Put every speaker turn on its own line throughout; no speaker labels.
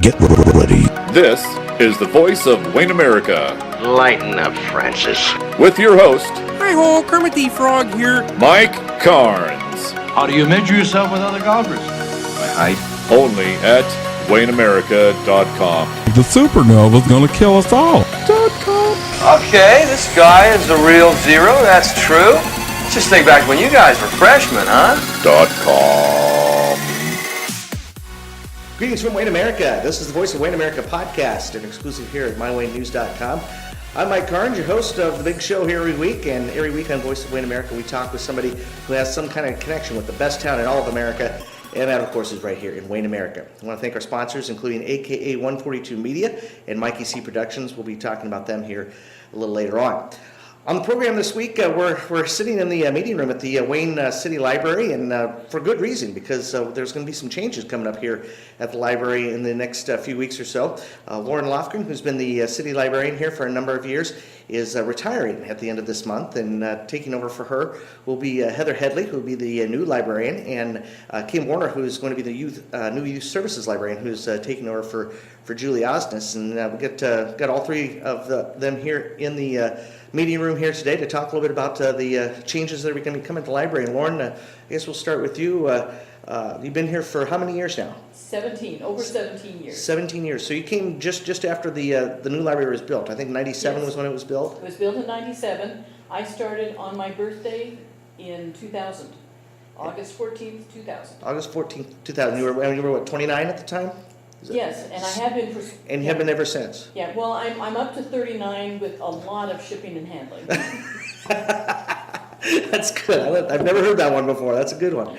Get ready.
This is the voice of Wayne America.
Lighten up, Francis.
With your host,
Hi-ho, Kermit the Frog here.
Mike Carnes.
How do you measure yourself with other golfers? By height.
Only at WayneAmerica.com.
The supernova's gonna kill us all.
Okay, this guy is the real zero, that's true. Let's just think back when you guys were freshmen, huh?
.com.
Greetings from Wayne America. This is the Voice of Wayne America podcast, an exclusive here at mywaynenews.com. I'm Mike Carnes, your host of the big show here every week, and every week on Voice of Wayne America we talk with somebody who has some kind of connection with the best town in all of America, and that of course is right here in Wayne America. I want to thank our sponsors, including AKA 142 Media and Mikey C Productions. We'll be talking about them here a little later on. On the program this week, we're sitting in the meeting room at the Wayne City Library, and for good reason, because there's going to be some changes coming up here at the library in the next few weeks or so. Lauran Lofgren, who's been the city librarian here for a number of years, is retiring at the end of this month, and taking over for her will be Heather Headley, who will be the new librarian, and Kim Warner, who is going to be the new youth services librarian, who's taking over for Julie Osnes. And we got all three of them here in the meeting room here today to talk a little bit about the changes that are going to be coming to the library. And Lauren, I guess we'll start with you. You've been here for how many years now?
17, over 17 years.
17 years. So you came just after the new library was built. I think 97 was when it was built?
It was built in 97. I started on my birthday in 2000, August 14th, 2000.
August 14th, 2000. You were what, 29 at the time?
Yes, and I have been for...
And you have been ever since?
Yeah, well, I'm up to 39 with a lot of shipping and handling.
That's good. I've never heard that one before. That's a good one.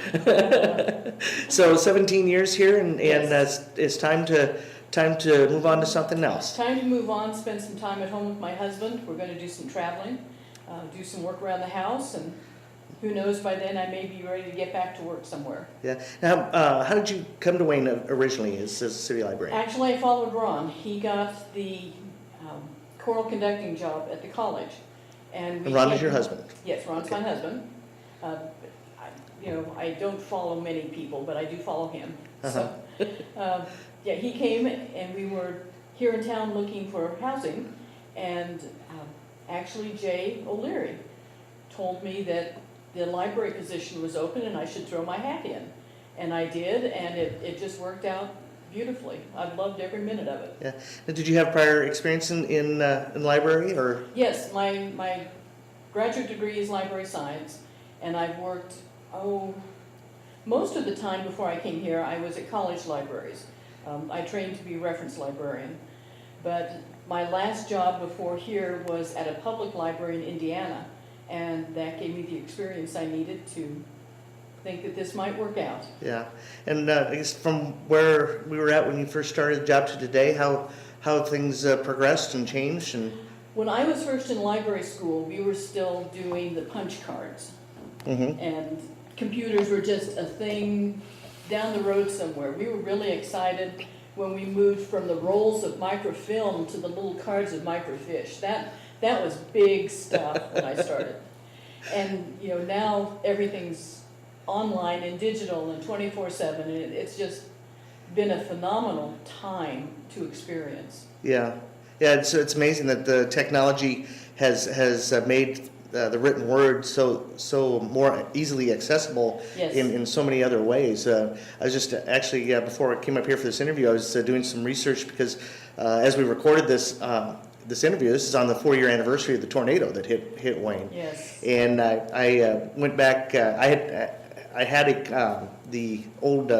So 17 years here, and
Yes.
It's time to move on to something else.
Time to move on, spend some time at home with my husband. We're going to do some traveling, do some work around the house, and who knows, by then I may be ready to get back to work somewhere.
Yeah. Now, how did you come to Wayne originally as a city librarian?
Actually, I followed Ron. He got the choral conducting job at the college. And
Ron is your husband?
Yes, Ron's my husband. I don't follow many people, but I do follow him.
Uh-huh.
So, he came, and we were here in town looking for housing, and actually Jay O'Leary told me that the library position was open and I should throw my hat in. And I did, and it just worked out beautifully. I've loved every minute of it.
Yeah. Now, did you have prior experience in library, or?
Yes, my graduate degree is library science, and I've worked, most of the time before I came here, I was at college libraries. I trained to be a reference librarian, but my last job before here was at a public library in Indiana, and that gave me the experience I needed to think that this might work out.
Yeah, and I guess from where we were at when you first started the job to today, how have things progressed and changed? And
when I was first in library school, we were still doing the punch cards, and computers were just a thing down the road somewhere. We were really excited when we moved from the rolls of microfilm to the little cards of microfiche. That was big stuff when I started. And now everything's online and digital and 24/7, and it's just been a phenomenal time to experience.
Yeah, it's amazing that the technology has made the written word so more easily accessible.
Yes.
in so many other ways. I was just actually before I came up here for this interview, I was doing some research because as we recorded this interview, this is on the 4-year anniversary of the tornado that hit Wayne.
Yes.
And I went back. I had the old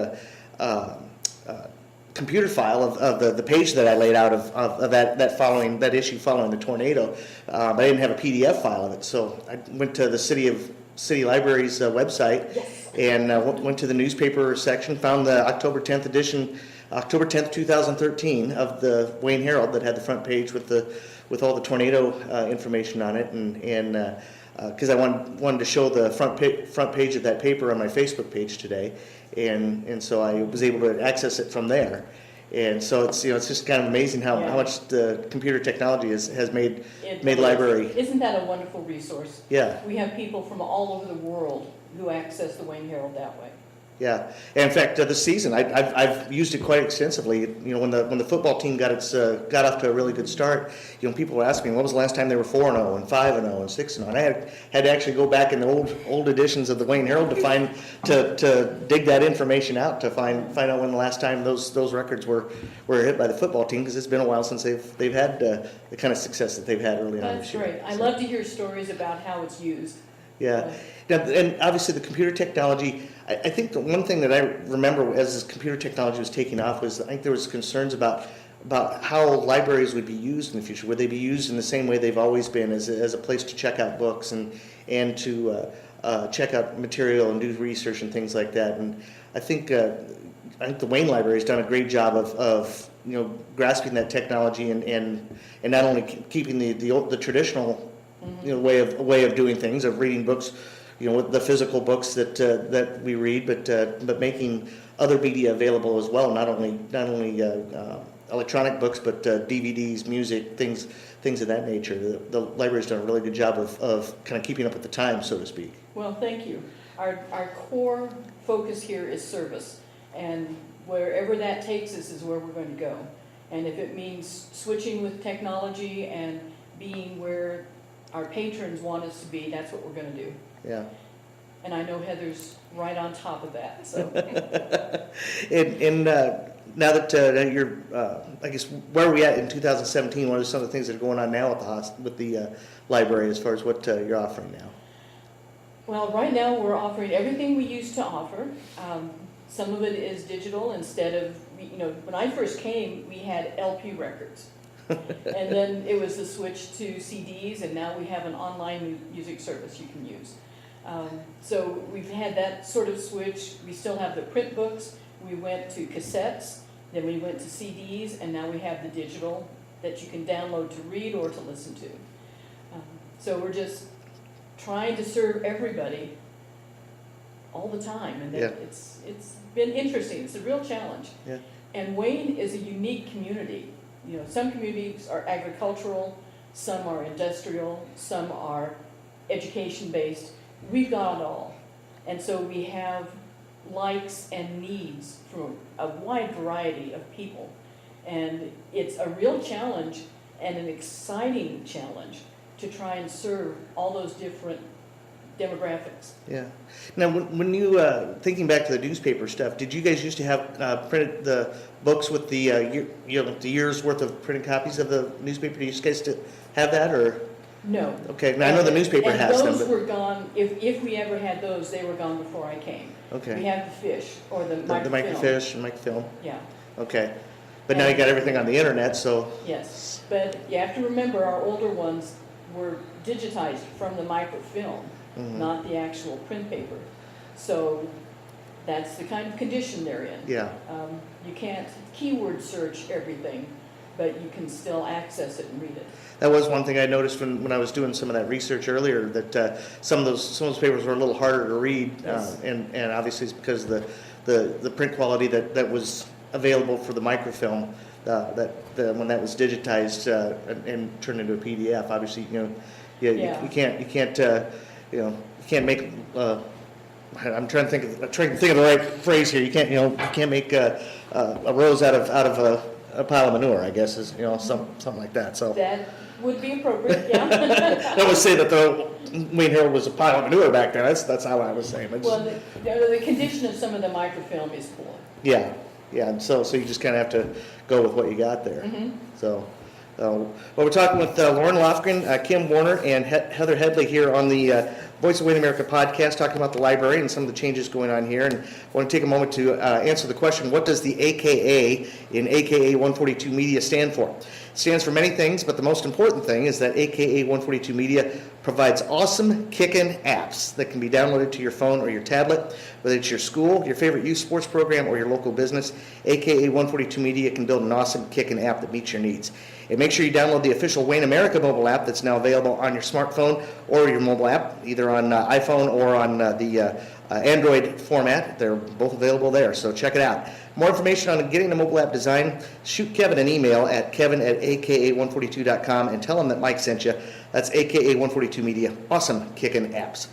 computer file of the page that I laid out of that issue following the tornado. But I didn't have a PDF file of it, so I went to the City Library's website.
Yes.
And went to the newspaper section, found the October 10th edition, October 10th, 2013 of the Wayne Herald that had the front page with all the tornado information on it, and because I wanted to show the front page of that paper on my Facebook page today, and so I was able to access it from there. And so it's just kind of amazing how much the computer technology has made library.
Isn't that a wonderful resource?
Yeah.
We have people from all over the world who access the Wayne Herald that way.
Yeah. And in fact, this season I've used it quite extensively. You know, when the football team got off to a really good start, you know, people were asking me when was the last time they were 4-0 and 5-0 and 6-0, and I had to actually go back in the old editions of the Wayne Herald to dig that information out to find out when the last time those records were hit by the football team, because it's been a while since they've had the kind of success that they've had early on
That's
this year.
great. I love to hear stories about how it's used.
Yeah, now, and obviously the computer technology, I think the one thing that I remember as this computer technology was taking off was I think there was concerns about how libraries would be used in the future. Would they be used in the same way they've always been, as a place to check out books and to check out material and do research and things like that? And I think the Wayne Library has done a great job of you know, grasping that technology and not only keeping the traditional you know, way of doing things, of reading books, you know, with the physical books that we read, but making other media available as well. Not only electronic books, but DVDs, music, things of that nature. The library's done a really good job of kind of keeping up with the times, so to speak.
Well, thank you. Our core focus here is service, and wherever that takes us is where we're going to go. And if it means switching with technology and being where our patrons want us to be, that's what we're going to do.
Yeah.
And I know Heather's right on top of that. So.
and now that you're, I guess, where are we at in 2017? What are some of the things that are going on now with the library as far as what you're offering now?
Well, right now we're offering everything we used to offer. Some of it is digital instead of, you know, when I first came, we had LP records. And then it was the switch to CDs, and now we have an online music service you can use. So we've had that sort of switch. We still have the print books. We went to cassettes, then we went to CDs, and now we have the digital that you can download to read or to listen to. So we're just trying to serve everybody all the time, and
Yeah.
it's been interesting. It's a real challenge.
Yeah.
And Wayne is a unique community. You know, some communities are agricultural, some are industrial, some are education-based. We've got it all. And so we have likes and needs from a wide variety of people. And it's a real challenge and an exciting challenge to try and serve all those different demographics.
Yeah. Now, when you thinking back to the newspaper stuff, did you guys used to have printed the books with the the year's worth of printed copies of the newspaper? Do you guys still have that, or?
No.
Okay. Now I know the newspaper
and
has them.
those
But
were gone. If we ever had those, they were gone before I came.
Okay.
We have the fish or the microfilm.
the microfiche and microfilm.
Yeah.
Okay. But now you got everything on the internet, so.
Yes, but you have to remember our older ones were digitized from the microfilm, not the actual print paper. So that's the kind of condition they're in.
Yeah.
You can't keyword search everything, but you can still access it and read it.
That was one thing I noticed when I was doing some of that research earlier, that some of those papers were a little harder to read,
Yes.
and obviously it's because the print quality that was available for the microfilm, when that was digitized and turned into a PDF, obviously you can't make. I'm trying to think of the right phrase here. You can't make a rose out of a pile of manure, I guess, is something like that. So
That would be appropriate, yeah.
I would say that the Wayne Herald was a pile of manure back then. That's how I was saying.
Well, the condition of some of the microfilm is poor.
Yeah. And so you just kind of have to go with what you got there. So, well, we're talking with Lauran Lofgren, Kim Warner, and Heather Headley here on the Voice of Wayne America podcast, talking about the library and some of the changes going on here. And I want to take a moment to answer the question, what does the AKA in AKA 142 Media stand for? It stands for many things, but the most important thing is that AKA 142 Media provides awesome kickin' apps that can be downloaded to your phone or your tablet, whether it's your school, your favorite youth sports program, or your local business. AKA 142 Media can build an awesome kickin' app that meets your needs. And make sure you download the official Wayne America mobile app that's now available on your smartphone or your mobile app, either on iPhone or on the Android format. They're both available there, so check it out. More information on getting the mobile app design, shoot Kevin an email at kevin@aka142.com and tell him that Mike sent you. That's AKA 142 Media. Awesome kickin' apps.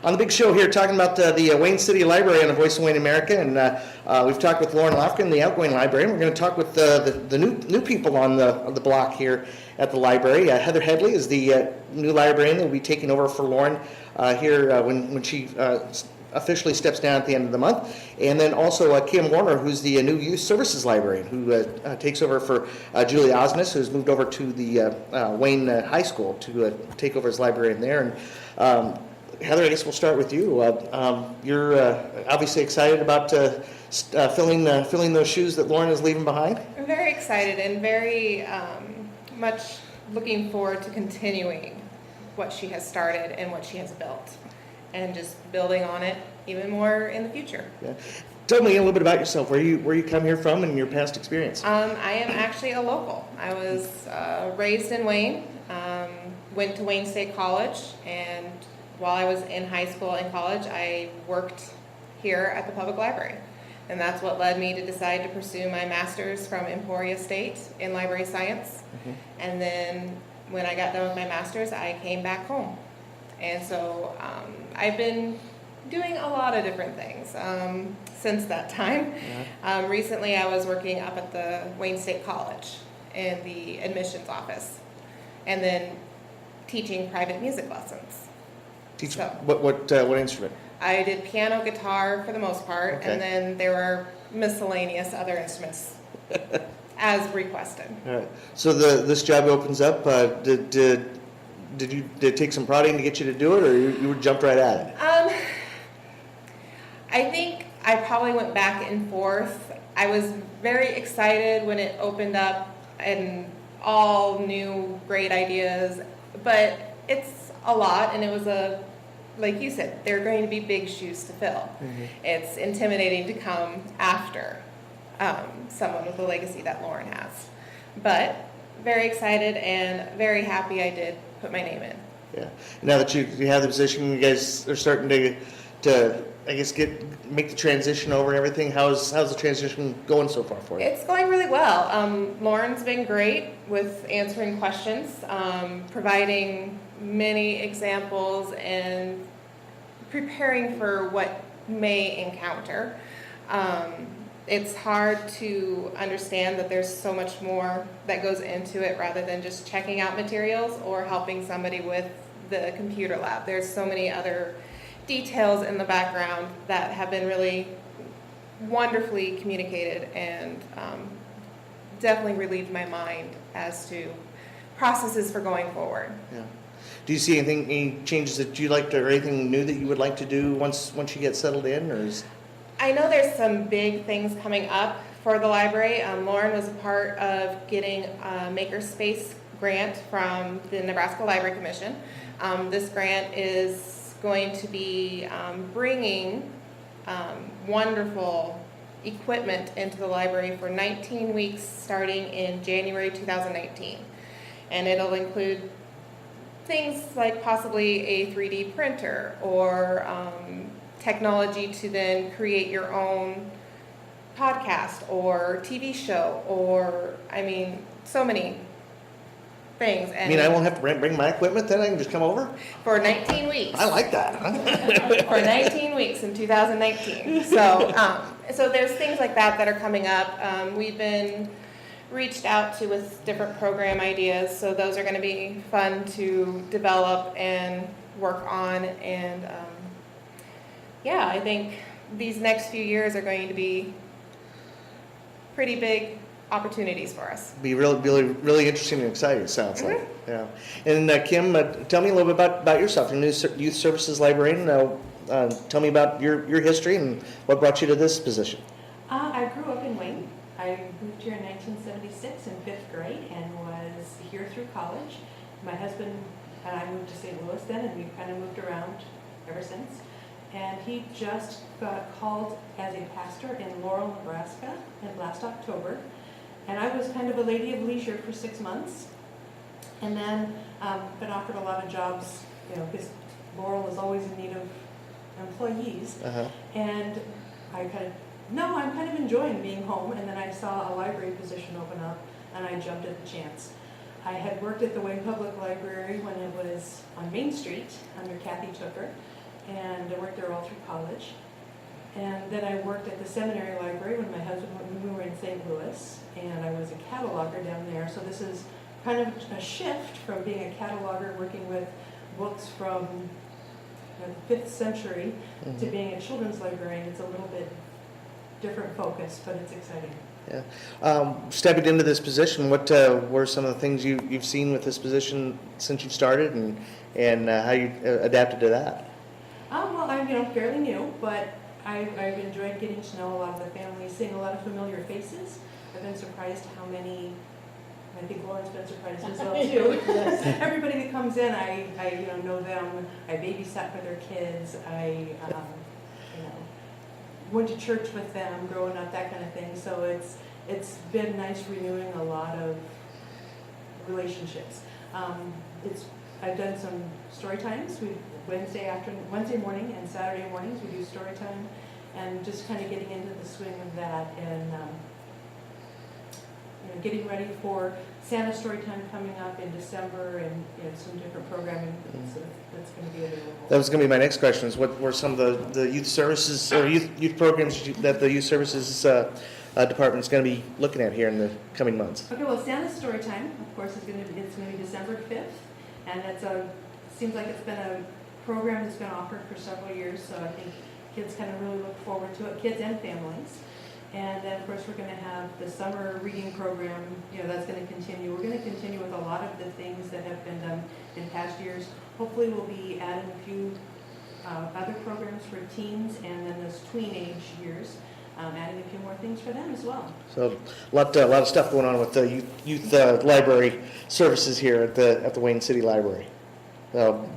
On the big show here, talking about the Wayne City Library on the Voice of Wayne America, and we've talked with Lauran Lofgren, the outgoing librarian. We're going to talk with the new people on the block here at the library. Heather Headley is the new librarian that will be taking over for Lauran here when she officially steps down at the end of the month. And then also Kim Warner, who's the new youth services librarian, who takes over for Julie Osnes, who's moved over to the Wayne High School to take over as librarian there. And Heather, I guess we'll start with you. You're obviously excited about filling those shoes that Lauran is leaving behind.
I'm very excited and very much looking forward to continuing what she has started and what she has built, and just building on it even more in the future.
Yeah. Tell me a little bit about yourself. Where you come here from and your past experience.
I am actually a local. I was raised in Wayne, went to Wayne State College, and while I was in high school and college, I worked here at the public library. And that's what led me to decide to pursue my master's from Emporia State in library science. Mm-hmm. And then when I got done with my master's, I came back home. And so I've been doing a lot of different things since that time. Yeah. Recently, I was working up at the Wayne State College in the admissions office, and then teaching private music lessons.
Teach what instrument?
I did piano, guitar for the most part,
okay.
And then there were miscellaneous other instruments as requested.
All right. So this job opens up. Did it take some prodding to get you to do it, or you jumped right at it?
I think I probably went back and forth. I was very excited when it opened up and all new great ideas, but it's a lot, and it was like you said, they're going to be big shoes to fill. Mm-hmm. It's intimidating to come after someone with the legacy that Lauran has. But very excited and very happy I did put my name in.
Yeah. Now that you have the position, you guys are starting to I guess make the transition over and everything. How's the transition going so far for you?
It's going really well. Lauran's been great with answering questions, providing many examples, and preparing for what may encounter. It's hard to understand that there's so much more that goes into it rather than just checking out materials or helping somebody with the computer lab. There's so many other details in the background that have been really wonderfully communicated, and definitely relieved my mind as to processes for going forward.
Yeah. Do you see any changes that you like to, or anything new that you would like to do once you get settled in, or is?
I know there's some big things coming up for the library. Lauran was a part of getting a Makerspace grant from the Nebraska Library Commission. This grant is going to be bringing wonderful equipment into the library for 19 weeks starting in January 2019. And it'll include things like possibly a 3D printer or technology to then create your own podcast or TV show, or, I mean, so many things. And
I won't have to bring my equipment then? I can just come over?
For 19 weeks.
I like that.
For 19 weeks in 2019. So there's things like that are coming up. We've been reached out to with different program ideas, so those are going to be fun to develop and work on. And I think these next few years are going to be pretty big opportunities for us.
Be really interesting and exciting, it sounds like.
Mm-hmm.
Yeah. And Kim, tell me a little bit about yourself. You're new youth services librarian. Tell me about your history and what brought you to this position.
I grew up in Wayne. I moved here in 1976 in 5th grade and was here through college. My husband and I moved to St. Louis then, and we've kind of moved around ever since. And he just got called as a pastor in Lauran, Nebraska in last October. And I was kind of a lady of leisure for 6 months. And then been offered a lot of jobs, because Lauran was always in need of employees. Uh-huh. And I'm kind of enjoying being home. And then I saw a library position open up, and I jumped at the chance. I had worked at the Wayne Public Library when it was on Main Street under Kathy Tooker. and I worked there all through college. And then I worked at the seminary library when my husband, when we were in St. Louis, and I was a cataloger down there. So this is kind of a shift from being a cataloger working with books from the 5th century to being a children's librarian. It's a little bit different focus, but it's exciting.
Yeah. Stepping into this position, what were some of the things you've seen with this position since you've started, and how you adapted to that?
Well, I'm fairly new, but I've enjoyed getting to know a lot of the families, seeing a lot of familiar faces. I've been surprised how many. I think Lauren's been surprised as well too. Everybody that comes in, I know them. I babysat for their kids. I went to church with them growing up, that kind of thing. So it's been nice renewing a lot of relationships. I've done some story times. Wednesday morning and Saturday mornings we do story time, and just kind of getting into the swing of that, and getting ready for Santa story time coming up in December, and some different programming that's going to be available.
That was going to be my next question, is what were some of the youth services or youth programs that the youth services department is going to be looking at here in the coming months?
Okay, well, Santa story time, of course, it's going to be December 5th, and seems like it's been a program that's been offered for several years, so I think kids kind of really look forward to it, kids and families. And then, of course, we're going to have the summer reading program, that's going to continue. We're going to continue with a lot of the things that have been done in past years. Hopefully we'll be adding a few other programs for teens, and then those tween age years, adding a few more things for them as well. So
a lot of stuff going on with the youth library services here at the Wayne City Library.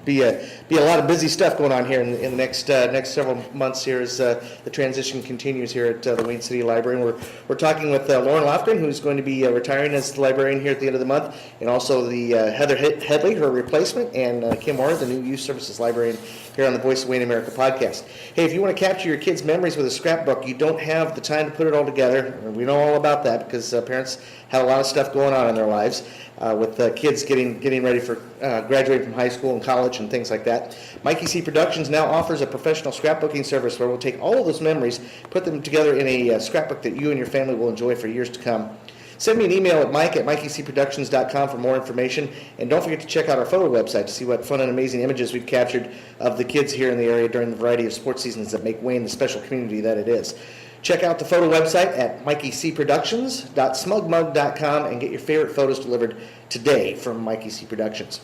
Be a lot of busy stuff going on here in the next several months here as the transition continues here at the Wayne City Library. And we're talking with Lauran Lofgren, who's going to be retiring as the librarian here at the end of the month, and also the Heather Headley, her replacement, and Kim Warner, the new youth services librarian here on the Voice of Wayne America podcast. Hey, if you want to capture your kids' memories with a scrapbook, you don't have the time to put it all together. We know all about that because parents have a lot of stuff going on in their lives with kids getting ready for graduating from high school and college and things like that. Mikey C. Productions now offers a professional scrapbooking service where we'll take all of those memories, put them together in a scrapbook that you and your family will enjoy for years to come. Send me an email at mike@mikeycproductions.com for more information, and don't forget to check out our photo website to see what fun and amazing images we've captured of the kids here in the area during the variety of sports seasons that make Wayne the special community that it is. Check out the photo website at mikeycproductions.smugmug.com and get your favorite photos delivered today from Mikey C. Productions.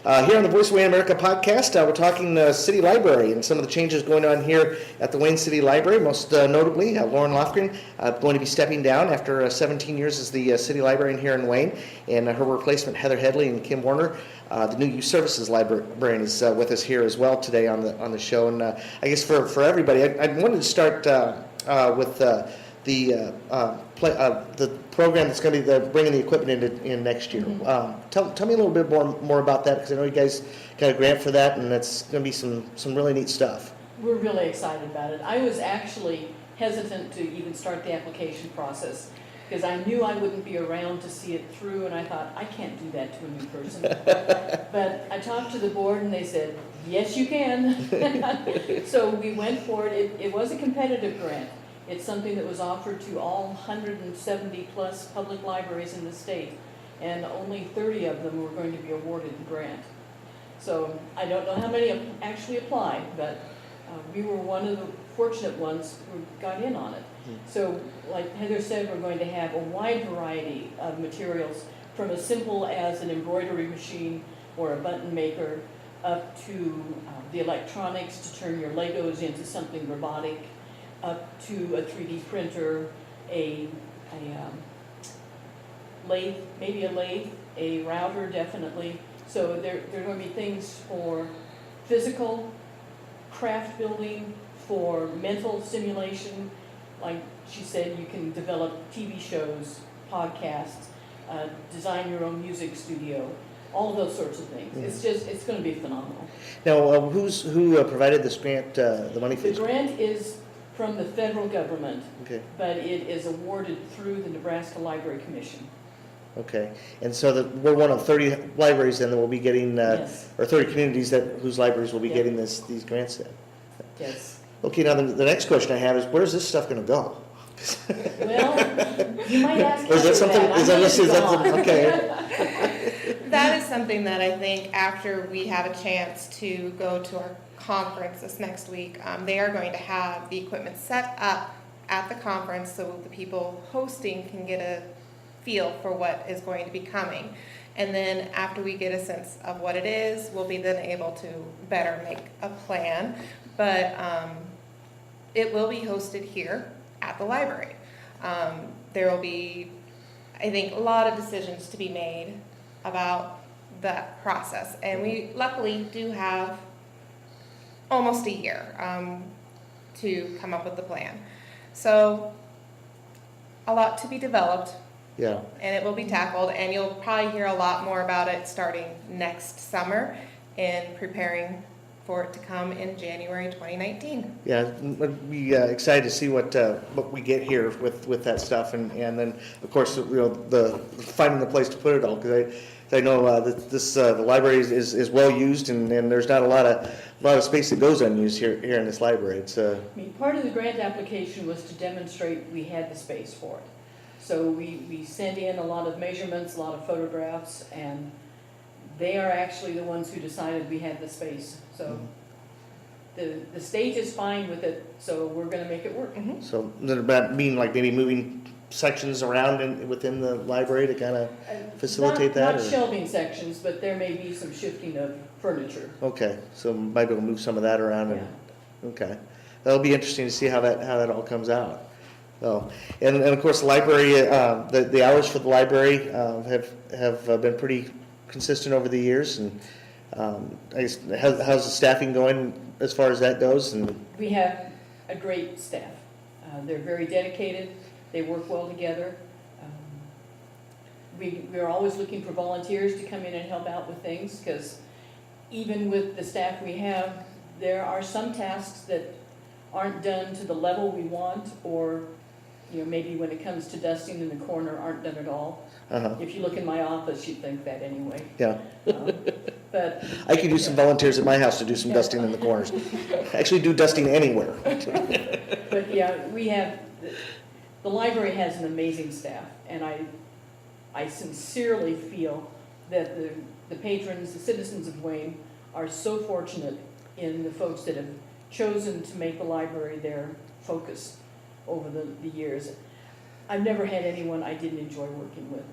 Here on the Voice of Wayne America podcast, we're talking City Library and some of the changes going on here at the Wayne City Library. Most notably, Lauran Lofgren going to be stepping down after 17 years as the City Librarian here in Wayne, and her replacement, Heather Headley and Kim Warner, the new Youth Services Librarian, is with us here as well today on the show. And I guess for everybody, I wanted to start with the program that's going to be bringing the equipment in next year. Tell me a little bit more about that, because I know you guys got a grant for that, and that's going to be some really neat stuff.
We're really excited about it. I was actually hesitant to even start the application process because I knew I wouldn't be around to see it through, and I thought, I can't do that to a new person. But I talked to the board, and they said, yes, you can. So we went for it. It was a competitive grant. It's something that was offered to all 170 plus public libraries in the state, and only 30 of them were going to be awarded the grant. So I don't know how many actually applied, but we were one of the fortunate ones who got in on it. So like Heather said, we're going to have a wide variety of materials, from as simple as an embroidery machine or a button maker up to the electronics to turn your Legos into something robotic, up to a 3D printer, a lathe, maybe a lathe, a router, definitely. So there are going to be things for physical craft building, for mental stimulation. Like she said, you can develop TV shows, podcasts, design your own music studio, all of those sorts of things. It's going to be phenomenal.
Now, who provided this grant, the money for
The
this?
grant is from the federal government,
Okay.
but it is awarded through the Nebraska Library Commission.
Okay, and so we're one of 30 libraries then that will be getting,
Yes.
or 30 communities whose libraries will be
Yeah.
getting these grants then.
Yes.
Okay, now the next question I have is, where's this stuff going to go?
Well, you might ask
Or is that
Heather
something?
that.
Is that,
I'm
is that
gone.
something? Okay.
That is something that I think after we have a chance to go to our conference this next week, they are going to have the equipment set up at the conference so the people hosting can get a feel for what is going to be coming. And then after we get a sense of what it is, we'll be then able to better make a plan. But it will be hosted here at the library. There will be, I think, a lot of decisions to be made about that process. And we luckily do have almost a year to come up with the plan. So a lot to be developed.
Yeah.
And it will be tackled, and you'll probably hear a lot more about it starting next summer and preparing for it to come in January 2019.
Yeah, I'd be excited to see what we get here with that stuff, and then of course the finding the place to put it all, because I know that the library is well used, and there's not a lot of space that goes unused here in this library. It's
I mean, part of the grant application was to demonstrate we had the space for it. So we sent in a lot of measurements, a lot of photographs, and they are actually the ones who decided we had the space. So the state is fine with it, so we're going to make it work.
So does that mean like maybe moving sections around within the library to kind of facilitate that?
Not
or?
shelving sections, but there may be some shifting of furniture.
Okay, so might be able to move some of that around.
Yeah.
Okay, that'll be interesting to see how that all comes out. Oh, and of course, the library, the hours for the library have been pretty consistent over the years. And I guess, how's the staffing going as far as that goes? And
We have a great staff. They're very dedicated. They work well together. We're always looking for volunteers to come in and help out with things, because even with the staff we have, there are some tasks that aren't done to the level we want, or maybe when it comes to dusting in the corner, aren't done at all. If you look in my office, you'd think that anyway.
yeah,
But
I could use some volunteers at my house to do some dusting in the corners. Actually, do dusting anywhere.
But yeah, we have, the library has an amazing staff, and I sincerely feel that the patrons, the citizens of Wayne, are so fortunate in the folks that have chosen to make the library their focus over the years. I've never had anyone I didn't enjoy working with,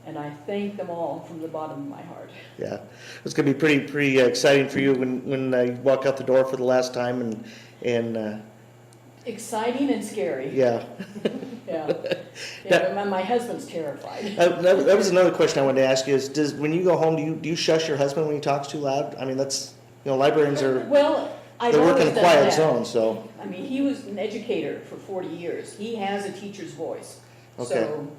and I thank them all from the bottom of my heart.
Yeah, it's going to be pretty exciting for you when you walk out the door for the last time, and
Exciting and scary.
yeah.
Yeah, my husband's terrified.
That was another question I wanted to ask you: is when you go home, do you shush your husband when he talks too loud? I mean, that's librarians are
Well, I've
they work
always
in a
done
quiet
that.
zone, so
I mean, he was an educator for 40 years. He has a teacher's voice.
Okay.
So,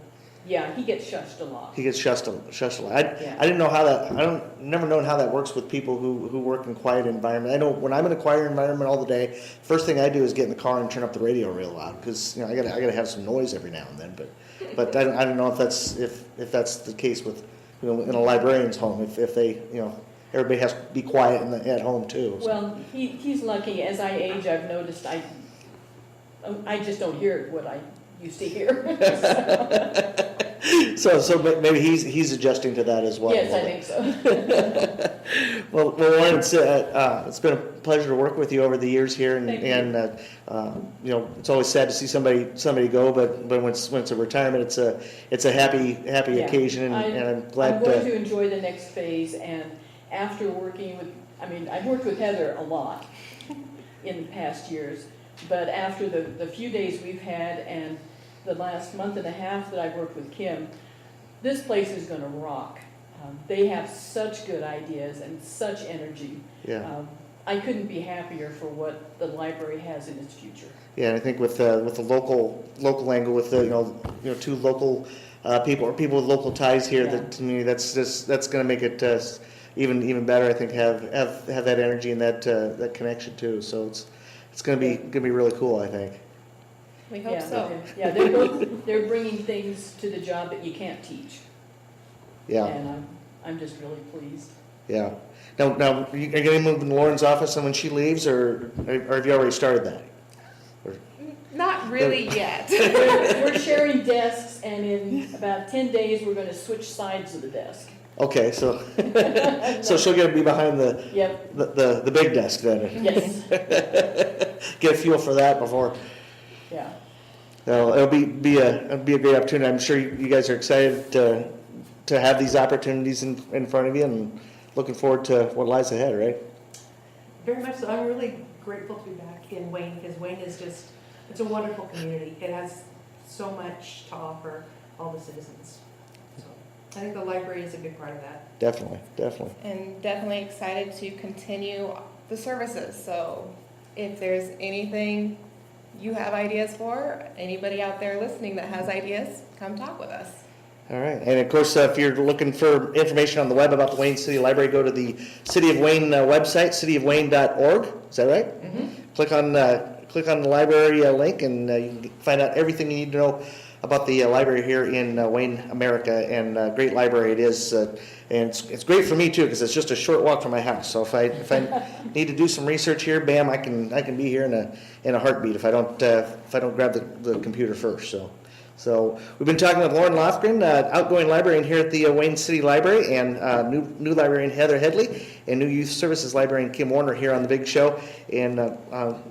yeah, he gets shushed a lot.
he gets shushed a lot.
Yeah.
I didn't know how that. Never known how that works with people who work in quiet environment. I know when I'm in a quiet environment all the day, first thing I do is get in the car and turn up the radio real loud, because I gotta have some noise every now and then. But I don't know if that's the case with in a librarian's home, if they everybody has to be quiet at home too. So.
Well, he's lucky. As I age, I've noticed I just don't hear what I used to hear.
So maybe he's adjusting to that as well.
Yes, I think so.
Well, Lauren, it's been a pleasure to work with you over the years here,
Thank you.
and it's always sad to see somebody go, but when it's a retirement, it's a happy
Yeah.
occasion, and I'm glad.
I'm going to enjoy the next phase, and after working with, I've worked with Heather a lot in the past years, but after the few days we've had and the last month and a half that I've worked with Kim, this place is going to rock. They have such good ideas and such energy.
Yeah.
I couldn't be happier for what the library has in its future.
Yeah, and I think with the local angle, with the two local people or people with local ties here,
Yeah.
that to me that's going to make it even better. I think have that energy and that connection too. So it's going to be really cool, I think.
We hope
Yeah,
so.
Yeah, they're bringing things to the job that you can't teach.
Yeah.
And I'm just really pleased.
Yeah. Now, are you going to move in Lauren's office and when she leaves, or have you already started that?
Not really yet.
We're sharing desks, and in about 10 days, we're gonna switch sides of the desk.
Okay, so so she'll get to be behind
Yep,
the big desk then.
yes,
Get a feel for that before.
yeah.
It'll be a great opportunity. I'm sure you guys are excited to have these opportunities in front of you, and looking forward to what lies ahead, right?
Very much so. I'm really grateful to be back in Wayne, because Wayne is just, it's a wonderful community. It has so much to offer all the citizens. So I think the library is a big part of that.
Definitely.
And definitely excited to continue the services. So if there's anything you have ideas for, anybody out there listening that has ideas, come talk with us.
All right, and of course, if you're looking for information on the web about the Wayne City Library, go to the City of Wayne website, cityofwayne.org. Is that right? Mm-hmm. Click on the library link, and you can find out everything you need to know about the library here in Wayne, America. And great library it is, and it's great for me too, because it's just a short walk from my house. So if I need to do some research here, bam, I can be here in a heartbeat if I don't grab the computer first. So we've been talking with Lauran Lofgren, outgoing librarian here at the Wayne City Library, and new librarian Heather Headley, and new youth services librarian Kim Warner here on the Big Show. And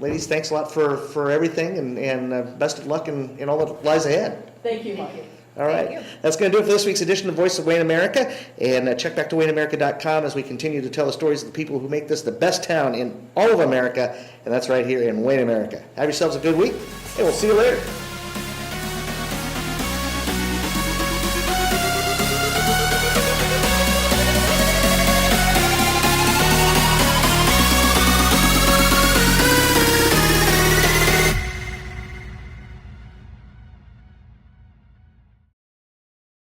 ladies, thanks a lot for everything, and best of luck in all that lies ahead.
Thank you, Mike.
All right, that's going to do it for this week's edition of Voice of Wayne America. And check back to WayneAmerica.com as we continue to tell the stories of the people who make this the best town in all of America, and that's right here in Wayne America. Have yourselves a good week, and we'll see you later.